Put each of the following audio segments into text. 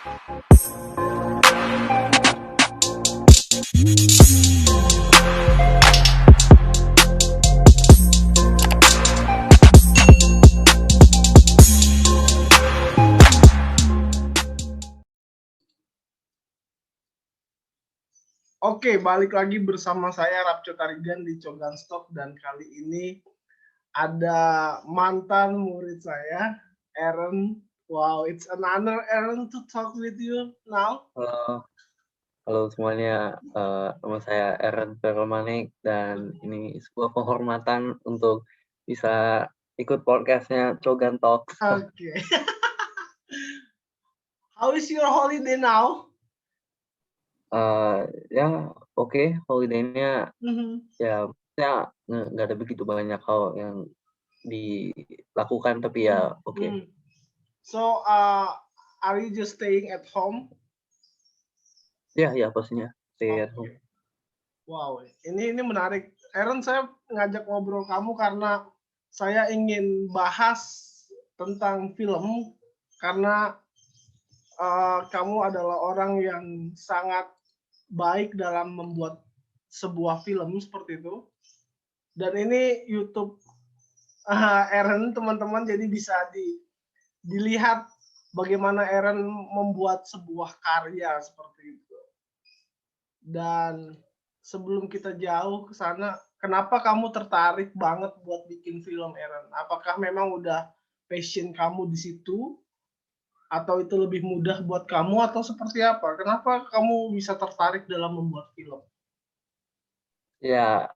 Oke, balik lagi bersama saya Rapco Tarigan di Cogan Stock, dan kali ini ada mantan murid saya, Aaron. Wow, it's an honor, Aaron, to talk with you now. Halo, halo semuanya. Nama saya Aaron Perlmanik dan ini sebuah penghormatan untuk bisa ikut podcastnya Cogan Talks. Okay. How is your holiday now? Ya, oke, holiday-nya ya nggak ada begitu banyak hal yang dilakukan, tapi ya oke. So, are you just staying at home? Ya pastinya stay at home. Wow, ini menarik. Aaron, saya ngajak ngobrol kamu karena saya ingin bahas tentang film, karena kamu adalah orang yang sangat baik dalam membuat sebuah film seperti itu. Dan ini YouTube Aaron, teman-teman, jadi bisa dilihat bagaimana Aaron membuat sebuah karya seperti itu. Dan sebelum kita jauh ke sana, kenapa kamu tertarik banget buat bikin film, Aaron? Apakah memang udah passion kamu di situ? Atau itu lebih mudah buat kamu, atau seperti apa? Kenapa kamu bisa tertarik dalam membuat film? Ya,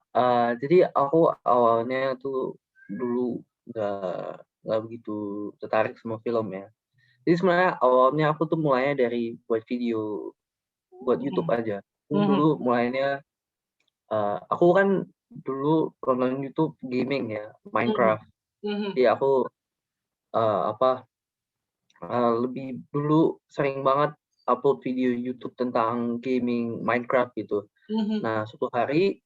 jadi aku awalnya tuh dulu nggak begitu tertarik sama film ya. Jadi sebenarnya awalnya aku tuh mulainya dari buat video, buat YouTube aja. Dulu mulainya, aku kan dulu nonton YouTube gaming ya, Minecraft. Jadi aku lebih dulu sering banget upload video YouTube tentang gaming Minecraft gitu. Nah, suatu hari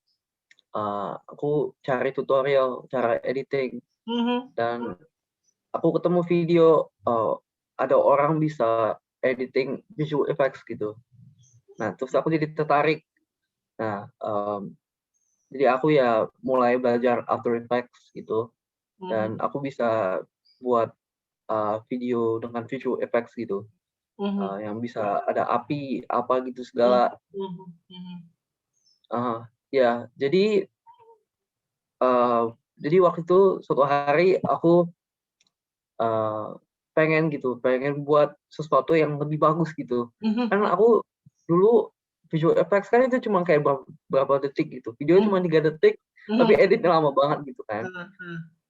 aku cari tutorial cara editing dan aku ketemu video ada orang bisa editing visual effects gitu. Nah, terus aku jadi tertarik. Nah, jadi aku ya mulai belajar After Effects gitu, dan aku bisa buat video dengan visual effects gitu, yang bisa ada api apa gitu segala. Ya, jadi waktu itu suatu hari aku pengen buat sesuatu yang lebih bagus gitu. Kan aku dulu visual effects kan itu cuma kayak berapa detik gitu. Videonya cuma 3 detik, tapi editnya lama banget gitu kan.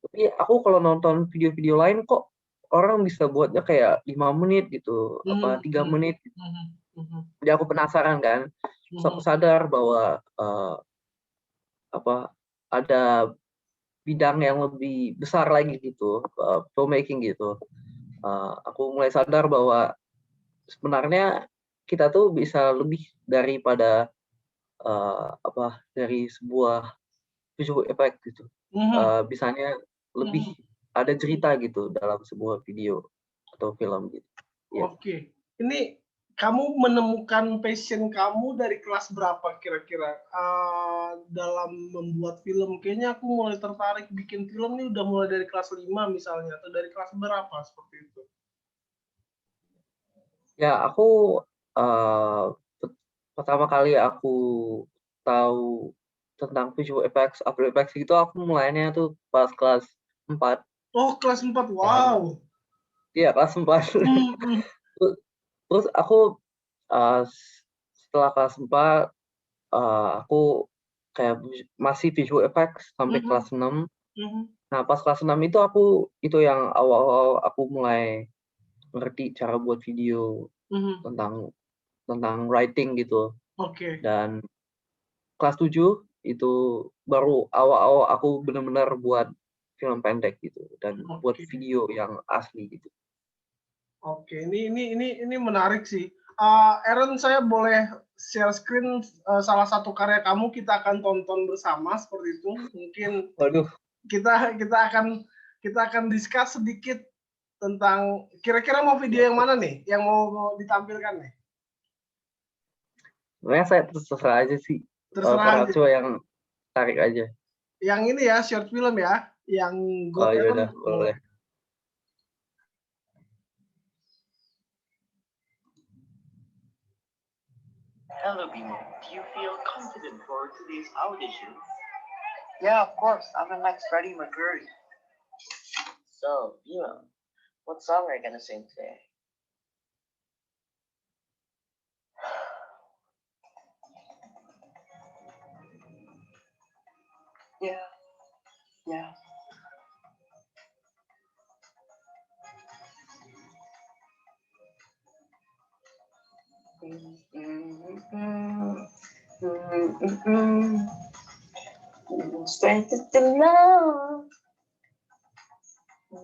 Tapi aku kalau nonton video-video lain kok orang bisa buatnya kayak 5 menit gitu, 3 menit gitu. Jadi aku penasaran kan. Terus aku sadar bahwa ada bidang yang lebih besar lagi gitu, filmmaking gitu. Aku mulai sadar bahwa sebenarnya kita tuh bisa lebih daripada dari sebuah visual effect gitu. Bisanya lebih ada cerita gitu dalam sebuah video atau film gitu. Ya. Oke, ini kamu menemukan passion kamu dari kelas berapa kira-kira dalam membuat film? Kayaknya aku mulai tertarik bikin film nih udah mulai dari kelas 5 misalnya, atau dari kelas berapa seperti itu? Ya, aku pertama kali aku tahu tentang visual effects, After Effects itu aku mulainya tuh pas kelas 4. Oh, kelas 4. Wow. Iya, kelas 4. Terus aku setelah kelas 4 aku kayak masih visual effects sampai kelas 6. Nah, pas kelas 6 itu yang awal-awal aku mulai ngerti cara buat video tentang writing gitu. Oke. Dan kelas 7 itu baru awal-awal aku benar-benar buat film pendek gitu dan buat video yang asli gitu. Oke, ini menarik sih. Aaron, saya boleh share screen salah satu karya kamu, kita akan tonton bersama seperti itu. Mungkin Waduh. kita akan discuss sedikit tentang kira-kira mau video yang mana nih yang mau ditampilkan nih? Sebenarnya saya terserah aja sih. Terserah Pak aja. yang tarik aja. Yang ini ya, short film ya, yang Oh Got ya udah, Talent. boleh. Hello, Bimo. Do you feel confident for today's audition? Yeah, of course. I'm in like Freddie Mercury. So, Bimo, what song are you gonna sing today? Yeah. Yeah. Strength to love.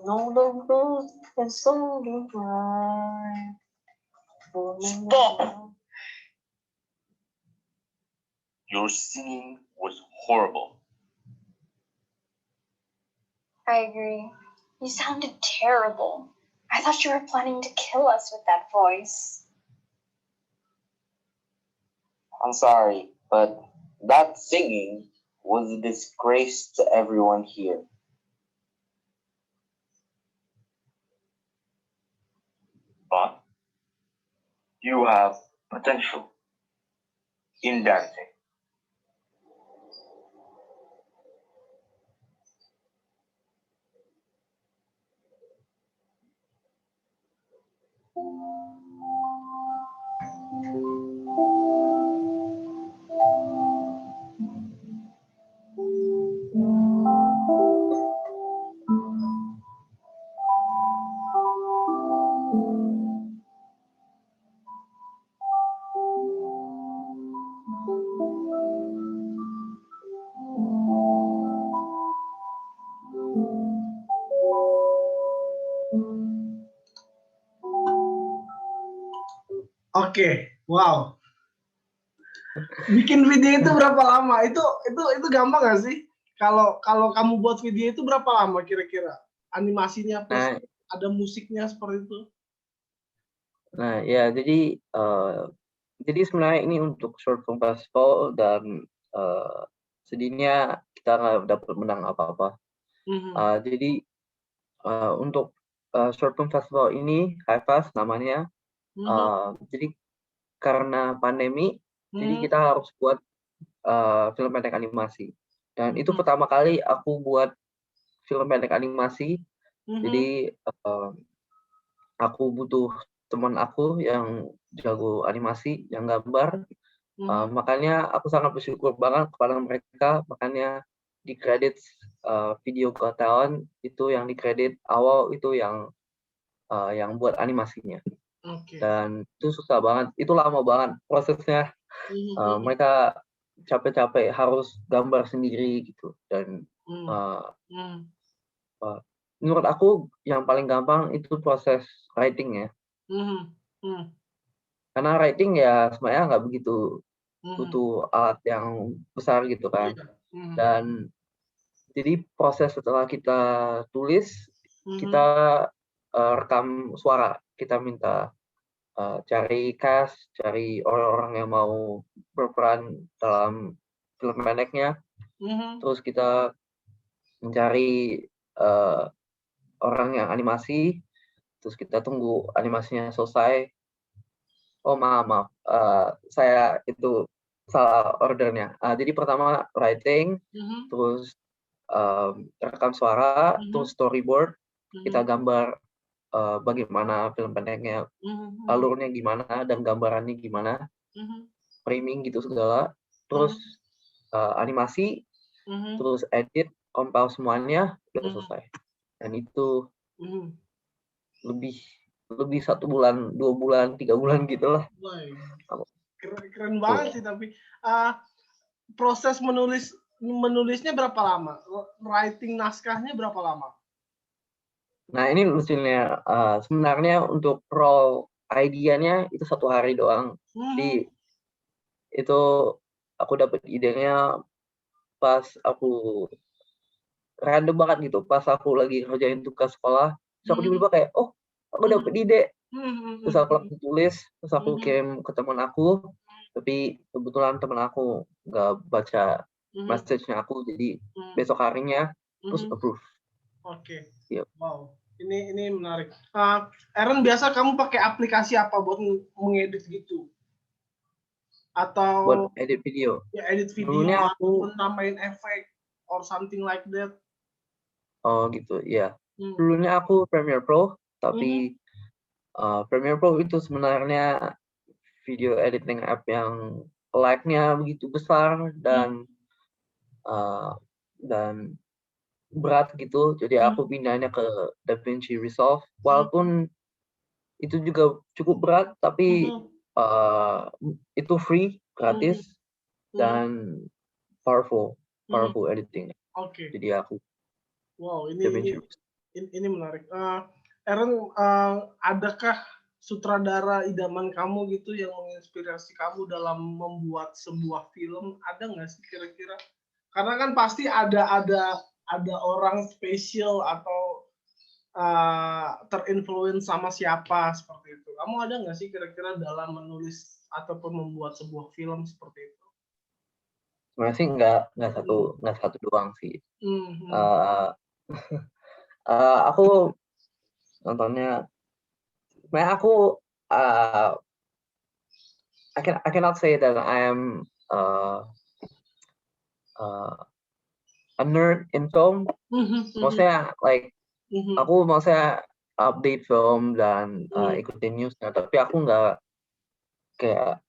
No, the road is so wide. Stop! Your singing was horrible. I agree. You sounded terrible. I thought you were planning to kill us with that voice. I'm sorry, but that singing was a disgrace to everyone here. But you have potential in dancing. Oke, wow. Bikin video itu berapa lama? Itu gampang nggak sih? Kalau kamu buat video itu berapa lama kira-kira? Animasinya plus ada musiknya seperti itu. Nah, ya jadi sebenarnya ini untuk short film festival dan sedihnya kita nggak dapat menang apa-apa. Jadi untuk short film festival ini HiFast namanya. Jadi karena pandemi, jadi kita harus buat film pendek animasi. Dan itu pertama kali aku buat film pendek animasi. Jadi aku butuh teman aku yang jago animasi, yang gambar. Makanya aku sangat bersyukur banget kepada mereka. Makanya di kredit video Got Talent itu yang di kredit awal itu yang buat animasinya. Dan itu susah banget, itu lama banget prosesnya. Mereka capek-capek harus gambar sendiri gitu. Dan menurut aku yang paling gampang itu proses writing ya. Karena writing ya sebenarnya nggak begitu butuh alat yang besar gitu kan. Dan jadi proses setelah kita tulis, kita rekam suara, kita minta cari cast, cari orang-orang yang mau berperan dalam film pendeknya. Terus kita mencari orang yang animasi, terus kita tunggu animasinya selesai. Oh maaf, saya itu salah ordernya. Jadi pertama writing, terus rekam suara, terus storyboard, kita gambar bagaimana film pendeknya, alurnya gimana dan gambarannya gimana, framing gitu segala, terus animasi, terus edit, compile semuanya udah selesai. Dan itu lebih 1 bulan, 2 bulan, 3 bulan gitulah. Keren banget sih, tapi proses menulisnya berapa lama? Writing naskahnya berapa lama? Nah ini lucunya, sebenarnya untuk raw idenya itu 1 hari doang. Jadi itu aku dapat idenya pas aku random banget gitu, pas aku lagi ngerjain tugas sekolah, Terus aku tiba-tiba kayak, oh aku dapet ide. Terus aku Hmm. langsung tulis, terus aku kirim ke teman aku, tapi kebetulan teman aku nggak baca message-nya aku, jadi besok harinya terus approve. Oke. Yep. Wow. Ini menarik. Aaron, biasa kamu pakai aplikasi apa buat mengedit gitu? Atau Buat edit video. ya edit video Dulunya atau aku, tambahin efek or something like that? oh gitu, ya. Hmm. Dulunya aku Premiere Pro, tapi Premiere Pro itu sebenarnya video editing app yang like-nya begitu besar dan berat gitu. Jadi aku pindahnya ke DaVinci Resolve. Walaupun itu juga cukup berat, tapi itu free, gratis, dan powerful editing. Oke. Jadi aku Wow, DaVinci. ini menarik. Aaron, adakah sutradara idaman kamu gitu yang menginspirasi kamu dalam membuat sebuah film? Ada nggak sih kira-kira? Karena kan pasti ada orang spesial atau terinfluence sama siapa seperti itu. Kamu ada nggak sih kira-kira dalam menulis ataupun membuat sebuah film seperti itu? Sebenarnya sih nggak satu doang sih. Aku nontonnya, sebenarnya aku I cannot say that I am a nerd in film. Maksudnya like aku maksudnya update film dan ikutin newsnya, tapi aku nggak kayak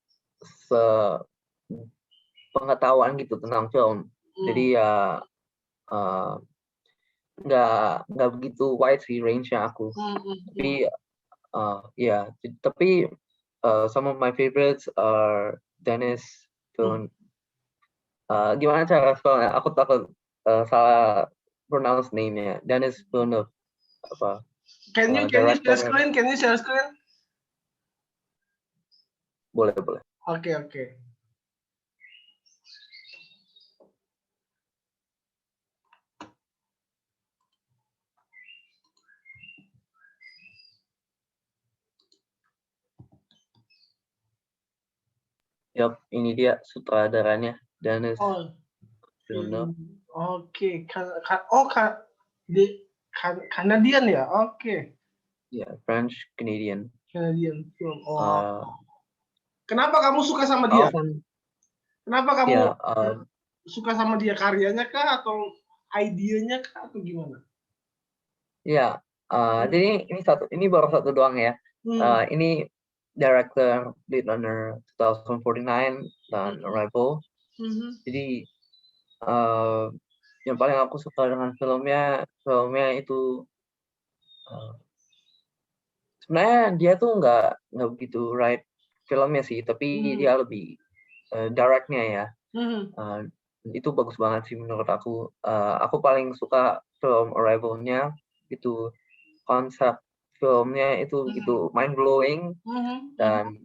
pengetahuan gitu tentang film. Jadi ya nggak begitu wide sih range-nya aku. Tapi ya, tapi some of my favorites are Dennis Villeneuve. Gimana cara spellnya? Aku takut salah pronounce name-nya. Dennis Villeneuve. Apa? Can you share screen? Can you share screen? Boleh. Oke. Yap, ini dia sutradaranya, Dennis Villeneuve. Oke. Canadian ya? Oke. Ya, French Canadian. Canadian film. Kenapa kamu suka sama dia? Kan, Kenapa kamu suka sama dia, karyanya kah atau idenya kah atau gimana? Ya, jadi ini baru satu doang ya. Ini director Blade Runner 2049 dan Arrival. Jadi yang paling aku suka dengan filmnya itu sebenarnya dia tuh nggak begitu write filmnya sih, tapi dia lebih directnya ya. Itu bagus banget sih menurut aku. Aku paling suka film Arrival-nya, itu konsep filmnya itu gitu mind blowing, dan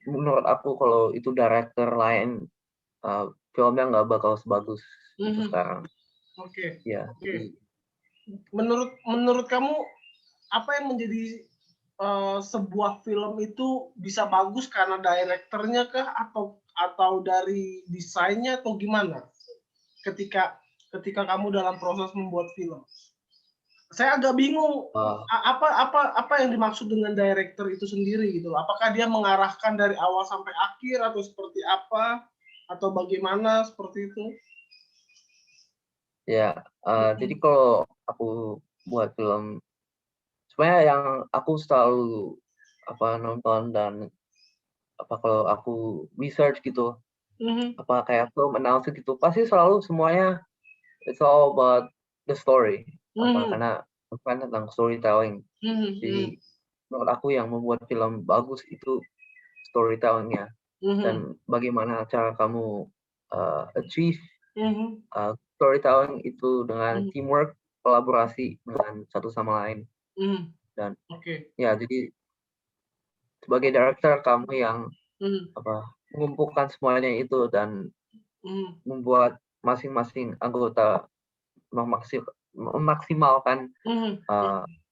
menurut aku kalau itu director lain filmnya nggak bakal sebagus itu sekarang. Oke. Ya. Jadi, menurut kamu apa yang menjadi sebuah film itu bisa bagus karena direkturnya kah atau dari desainnya atau gimana? Ketika kamu dalam proses membuat film, saya agak bingung apa yang dimaksud dengan director itu sendiri gitu. Apakah dia mengarahkan dari awal sampai akhir atau seperti apa atau bagaimana seperti itu? Ya, jadi kalau aku buat film, sebenarnya yang aku selalu nonton dan kalau aku research gitu, kayak film analysis gitu, pasti selalu semuanya it's all about the story, karena bukan tentang storytelling. Jadi menurut aku yang membuat film bagus itu storytellingnya, dan bagaimana cara kamu achieve storytelling itu dengan teamwork, kolaborasi dengan satu sama lain. Dan ya, jadi sebagai director kamu yang mengumpulkan semuanya itu dan membuat masing-masing anggota memaksimalkan Mhm.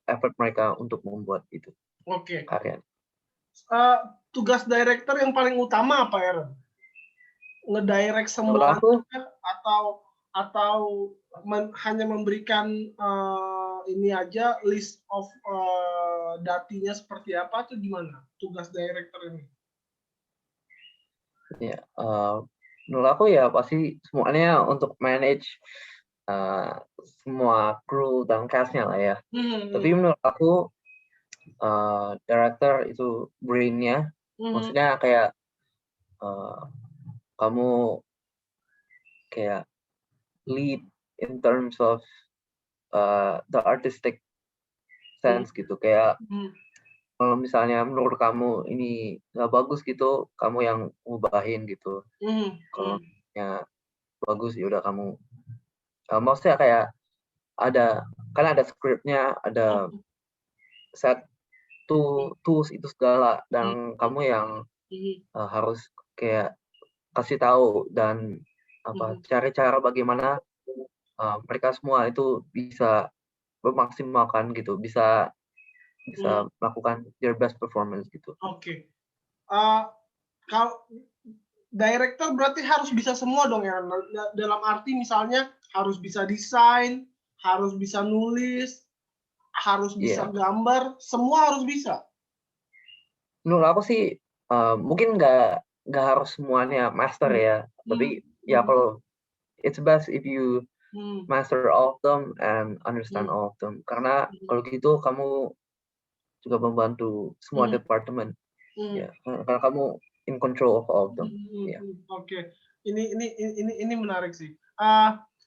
effort mereka untuk membuat itu Oke. karya. Tugas director yang paling utama apa, Aaron? Ngedirect Menurut semuanya aku, atau hanya memberikan ini aja list of datinya seperti apa atau gimana tugas director ini? ya, menurut aku ya pasti semuanya untuk manage semua kru dan castnya lah ya. Tapi menurut aku director itu brain-nya, maksudnya kayak kamu kayak lead in terms of the artistic sense gitu, kayak kalau misalnya menurut kamu ini nggak bagus gitu, kamu yang ngubahin gitu. Kalau ya bagus ya udah kamu, maksudnya kayak kan ada skripnya, ada set tools itu segala, dan kamu yang harus kayak kasih tahu dan cari cara bagaimana mereka semua itu bisa memaksimalkan gitu, bisa melakukan their best performance gitu. Oke. Kalau director berarti harus bisa semua dong ya. Dalam arti misalnya harus bisa desain, harus bisa nulis, harus bisa gambar, semua harus bisa. Menurut aku sih mungkin nggak harus semuanya master ya, tapi ya kalau it's best if you master all of them and understand all of them, karena kalau gitu kamu juga membantu semua departemen ya, karena kamu in control of all of them. Oke. Ini menarik sih.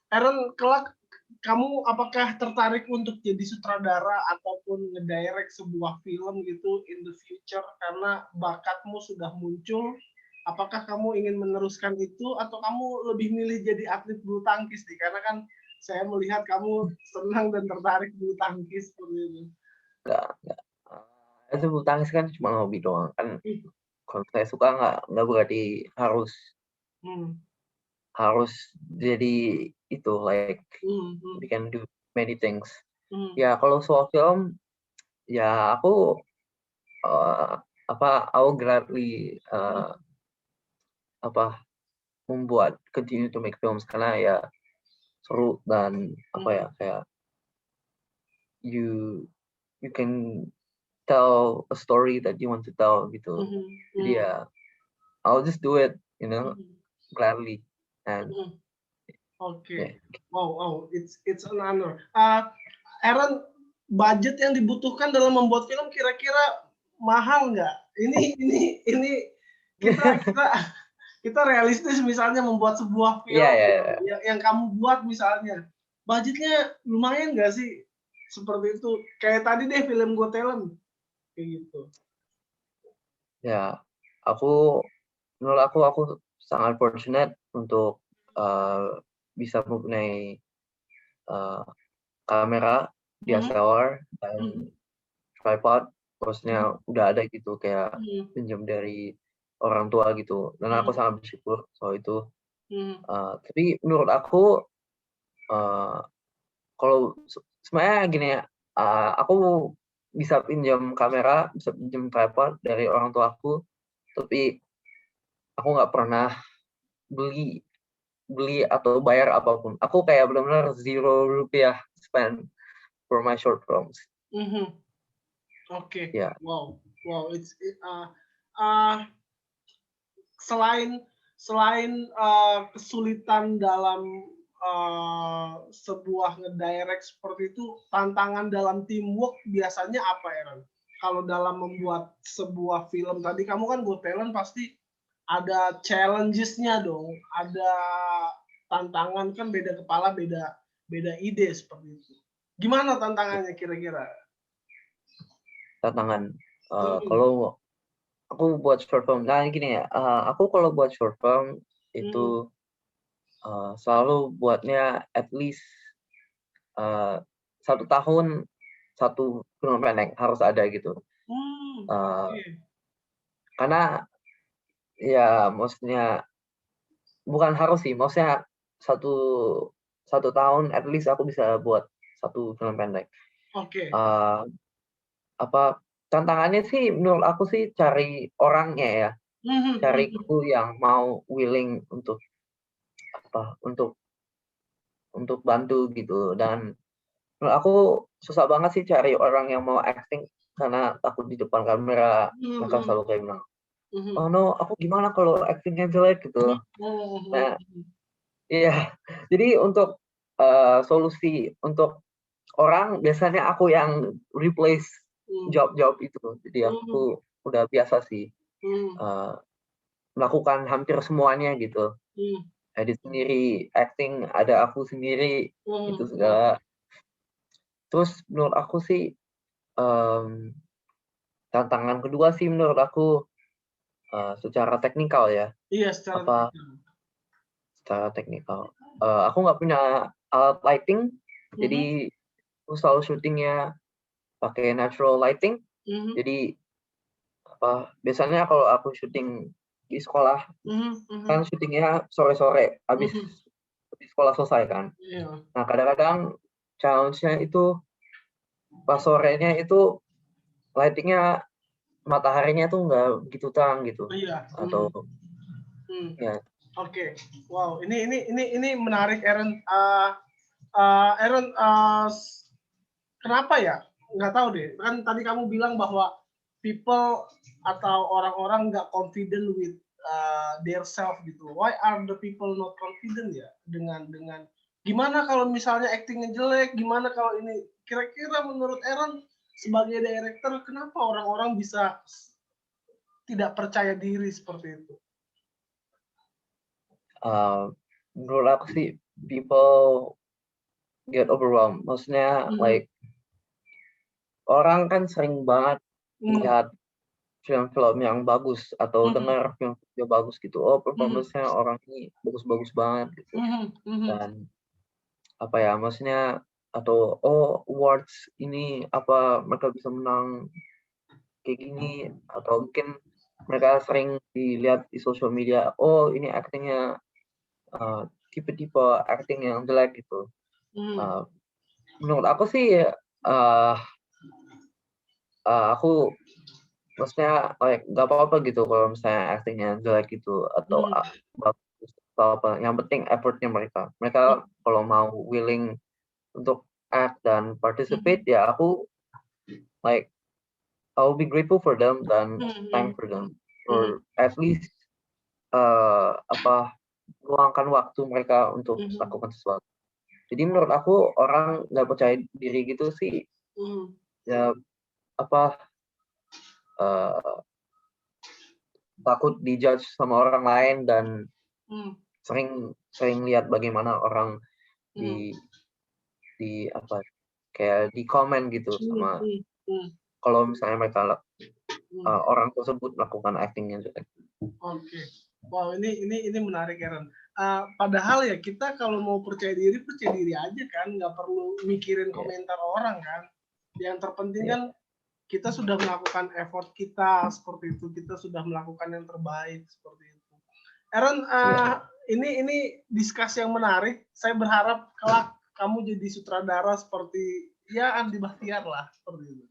Aaron, kelak kamu apakah tertarik untuk jadi sutradara ataupun ngedirect sebuah film gitu in the future karena bakatmu sudah muncul? Apakah kamu ingin meneruskan itu atau kamu lebih milih jadi atlet bulu tangkis nih? Karena kan saya melihat kamu senang dan tertarik bulu tangkis seperti itu. Enggak. Itu bulu tangkis kan cuma hobi doang kan. Kalau saya suka nggak berarti harus jadi itu, like we can do many things. Ya kalau soal film ya aku I will gladly continue to make films karena ya seru dan kayak you can tell a story that you want to tell gitu. Jadi ya I'll just do it, gladly. And Oke. Wow, it's an honor. Aaron, budget yang dibutuhkan dalam membuat film kira-kira mahal nggak? Ini kita realistis misalnya membuat sebuah film yang kamu buat misalnya, budgetnya lumayan nggak sih? Seperti itu. Kayak tadi deh film Got Talent kayak gitu. Ya, menurut aku sangat fortunate untuk bisa mempunyai kamera DSLR dan tripod, maksudnya udah ada gitu, kayak pinjam dari orang tua gitu, dan aku sangat bersyukur soal itu. Tapi menurut aku kalau sebenarnya gini ya, aku bisa pinjam kamera, bisa pinjam tripod dari orang tua aku, tapi aku nggak pernah beli atau bayar apapun. Aku kayak benar-benar ₹0 spend for my short films. Oke. Yeah. Wow. Selain kesulitan dalam sebuah ngedirect seperti itu, tantangan dalam teamwork biasanya apa, Aaron? Kalau dalam membuat sebuah film tadi, kamu kan Got Talent pasti ada challenges-nya dong, ada tantangan, kan beda kepala, beda ide seperti itu. Gimana tantangannya kira-kira? Tantangan kalau aku buat short film, nah gini ya, aku kalau buat short film itu selalu buatnya at least 1 tahun 1 film pendek harus ada gitu. Karena ya maksudnya bukan harus sih, maksudnya 1 1 tahun at least aku bisa buat 1 film pendek. Oke. Tantangannya sih menurut aku sih cari orangnya ya, cari kru yang mau willing untuk bantu gitu. Dan menurut aku susah banget sih cari orang yang mau acting karena takut di depan kamera. Mereka selalu kayak bilang, "Oh no, aku gimana kalau actingnya jelek?" gitu. Nah, iya. Jadi untuk solusi untuk orang biasanya aku yang replace job-job itu. Jadi aku udah biasa sih melakukan hampir semuanya gitu. Edit sendiri, acting ada aku sendiri, itu segala. Terus menurut aku sih tantangan kedua sih menurut aku secara teknikal ya. Iya, secara Secara teknikal. Aku nggak punya alat lighting, jadi aku selalu syutingnya pakai natural lighting. Jadi biasanya kalau aku syuting di sekolah kan syutingnya sore-sore habis sekolah selesai kan. Iya. Nah kadang-kadang challenge-nya itu pas sorenya itu lightingnya mataharinya tuh nggak begitu terang gitu. Iya. Atau ya. Oke. Wow, ini menarik, Aaron. Aaron, kenapa ya? Nggak tahu deh. Kan tadi kamu bilang bahwa people atau orang-orang nggak confident with their self gitu. Why are the people not confident ya? Dengan gimana kalau misalnya actingnya jelek? Gimana kalau ini? Kira-kira menurut Aaron sebagai director, kenapa orang-orang bisa tidak percaya diri seperti itu? Menurut aku sih people get overwhelmed. Maksudnya like orang kan sering banget lihat film-film yang bagus atau dengar film yang bagus gitu. Oh, performance-nya orang ini bagus-bagus banget gitu. Dan maksudnya atau awards ini mereka bisa menang kayak gini, atau mungkin mereka sering dilihat di sosial media, oh ini actingnya tipe-tipe acting yang jelek gitu. Menurut aku sih aku maksudnya nggak apa-apa gitu kalau misalnya actingnya jelek gitu atau bagus atau apa. Yang penting effortnya mereka kalau mau willing untuk act dan participate, ya aku I'll be grateful for them dan thank for them or at least luangkan waktu mereka untuk lakukan sesuatu. Jadi menurut aku orang nggak percaya diri gitu sih ya takut dijudge sama orang lain dan sering lihat bagaimana orang di kayak di komen gitu sama kalau misalnya mereka orang tersebut melakukan actingnya jelek. Oke. Wow, ini menarik, Aaron. Padahal ya kita kalau mau percaya diri aja kan, nggak perlu mikirin komentar orang kan. Yang terpenting kan kita sudah melakukan effort kita seperti itu, kita sudah melakukan yang terbaik seperti itu. Aaron, ini diskusi yang menarik. Saya berharap kelak kamu jadi sutradara seperti ya Andi Bahtiar lah seperti itu.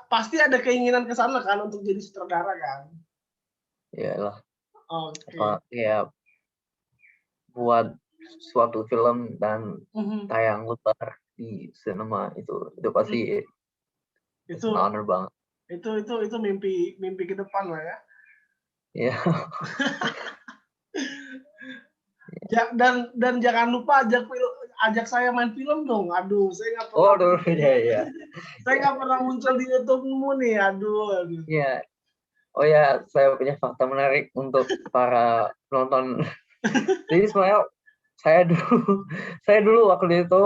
Pasti ada keinginan ke sana kan untuk jadi sutradara kan? Iyalah. Oke. Ya buat suatu film dan tayang lebar di sinema itu pasti itu honor banget. Itu mimpi ke depan lah ya. Iya. Dan jangan lupa ajak saya main film dong. Aduh, saya nggak pernah. Oh, iya. Saya nggak pernah muncul di YouTube-mu nih. Aduh. Iya. Oh ya, saya punya fakta menarik untuk para penonton. Jadi sebenarnya saya dulu waktu itu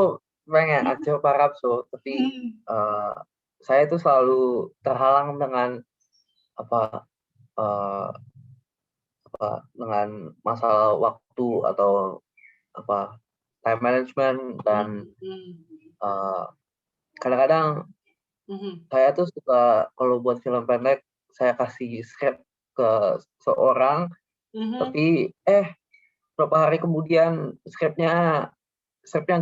pengen Acil Parapso, tapi saya itu selalu terhalang dengan dengan masalah waktu atau time management dan kadang-kadang saya tuh suka kalau buat film pendek saya kasih script ke seorang Tapi beberapa hari kemudian skripnya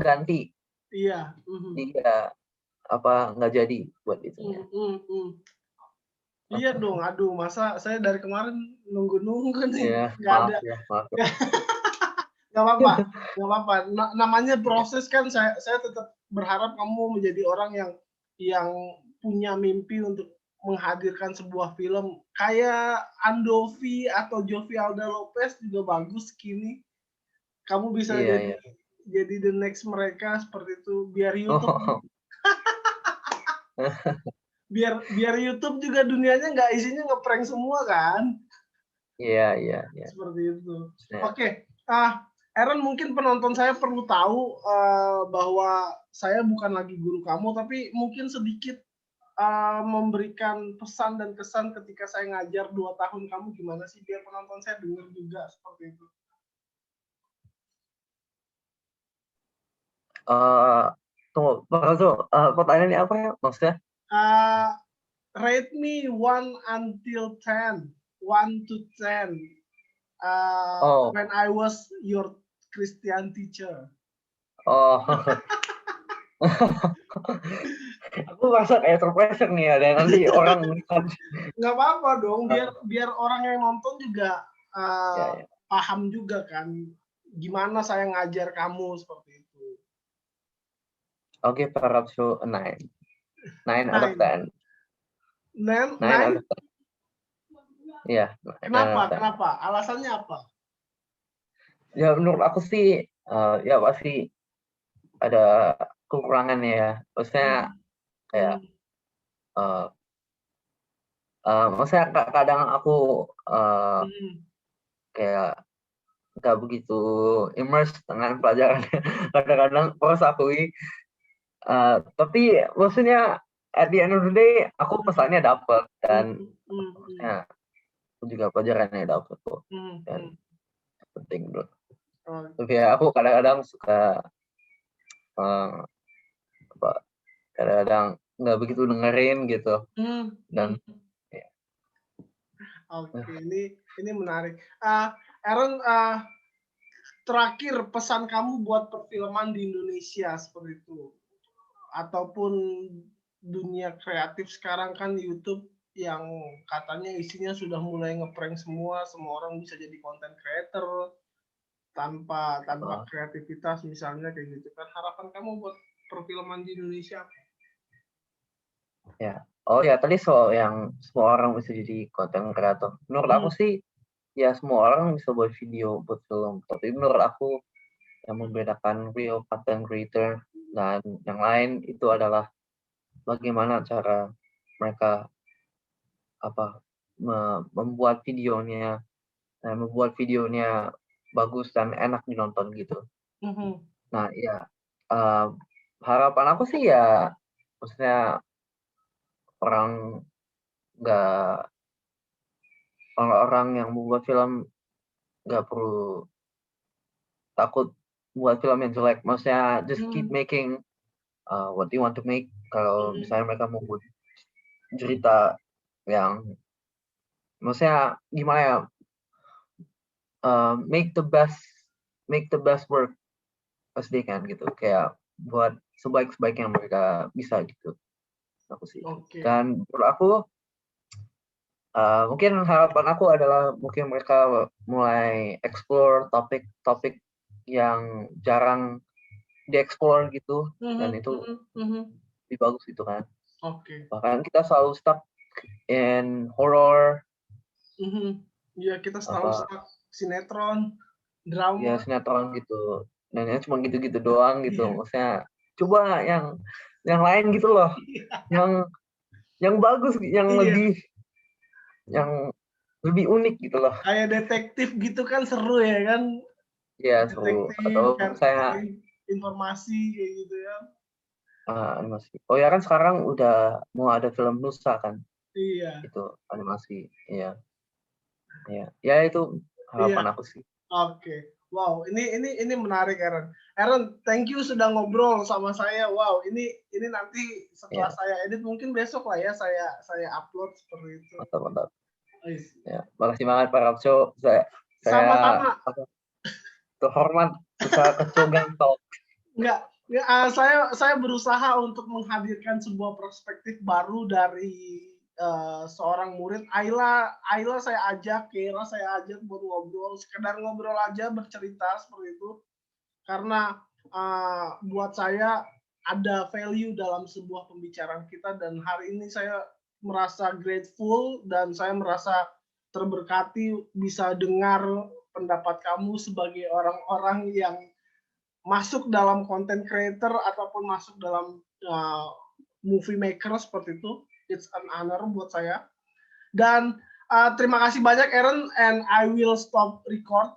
ganti. Iya. Iya, nggak jadi buat itu. Iya dong, aduh, masa saya dari kemarin nunggu-nunggu nih, Iya, nggak maaf ada. ya, maaf ya. Nggak apa-apa, nggak apa-apa. Namanya proses kan, saya tetap berharap kamu menjadi orang yang punya mimpi untuk menghadirkan sebuah film kayak Andovi atau Jovi Alda Lopez juga bagus kini. Kamu bisa Iya. jadi the next mereka seperti itu, biar YouTube biar YouTube juga dunianya nggak isinya ngeprank semua kan. Iya. Seperti itu. Ya. Oke, Aaron, mungkin penonton saya perlu tahu bahwa saya bukan lagi guru kamu, tapi mungkin sedikit memberikan pesan dan kesan ketika saya ngajar 2 tahun kamu gimana sih, biar penonton saya dengar juga seperti itu. Tunggu, pertanyaannya apa ya maksudnya? Rate me 1 until 10, 1 to 10. When I was your Christian teacher. Oh. Aku merasa kayak terpressure nih, ada nanti orang nggak apa-apa dong, biar orang yang nonton juga paham juga kan gimana saya ngajar kamu seperti itu. Oke, perhaps 9 out of 10. 9 out of 10. Iya. Kenapa? Alasannya apa? Ya menurut aku sih ya pasti ada kekurangannya ya. Maksudnya kayak maksudnya kadang aku kayak nggak begitu immerse dengan pelajaran. Kadang-kadang harus akui. Tapi maksudnya at the end of the day aku pesannya dapat dan maksudnya aku juga pelajarannya dapat kok. Dan penting bro. Tapi ya aku kadang-kadang suka kadang-kadang nggak begitu dengerin gitu. Dan Oke, ini menarik. Aaron, terakhir pesan kamu buat perfilman di Indonesia seperti itu, ataupun dunia kreatif sekarang kan YouTube yang katanya isinya sudah mulai ngeprank semua orang bisa jadi content creator tanpa kreativitas misalnya kayak gitu kan. Harapan kamu buat perfilman di Indonesia apa? Ya, tadi soal yang semua orang bisa jadi content creator. Menurut aku sih ya semua orang bisa buat video, buat film. Tapi menurut aku yang membedakan real content creator dan yang lain itu adalah bagaimana cara mereka membuat videonya bagus dan enak dinonton gitu. Nah ya harapan aku sih ya maksudnya orang yang membuat film nggak perlu takut buat film yang jelek. Maksudnya just keep making what you want to make. Kalau misalnya mereka mau buat cerita yang maksudnya gimana ya, make the best work as they can gitu, kayak buat sebaik-sebaik yang mereka bisa gitu. Aku sih. Dan menurut aku mungkin harapan aku adalah mungkin mereka mulai explore topik-topik yang jarang dieksplor gitu, dan itu lebih bagus gitu kan. Bahkan kita selalu stuck in horror. Iya, kita selalu stuck sinetron, drama. Ya sinetron gitu. Dan ya cuma gitu-gitu doang gitu. Maksudnya coba yang lain gitu loh. Yang bagus, yang lebih unik gitu loh. Kayak detektif gitu kan seru ya kan? Iya, seru. Atau saya informasi kayak gitu ya. Animasi. Oh ya kan sekarang udah mau ada film Nusa kan? Iya. Itu animasi. Iya. Iya. Ya itu harapan aku sih. Oke. Wow, ini menarik Aaron. Aaron, thank you sudah ngobrol sama saya. Wow, ini nanti setelah saya edit mungkin besok lah ya saya upload seperti itu. Mantap. Ya, makasih banget Pak Rapso. Sama-sama. Terhormat bisa kecogan talk. Enggak, saya berusaha untuk menghadirkan sebuah perspektif baru dari seorang murid. Ayla saya ajak, Kira saya ajak buat ngobrol, sekedar ngobrol aja, bercerita seperti itu. Karena buat saya ada value dalam sebuah pembicaraan kita, dan hari ini saya merasa grateful dan saya merasa terberkati bisa dengar pendapat kamu sebagai orang-orang yang masuk dalam content creator ataupun masuk dalam movie maker seperti itu. It's an honor buat saya. Dan terima kasih banyak Aaron, and I will stop record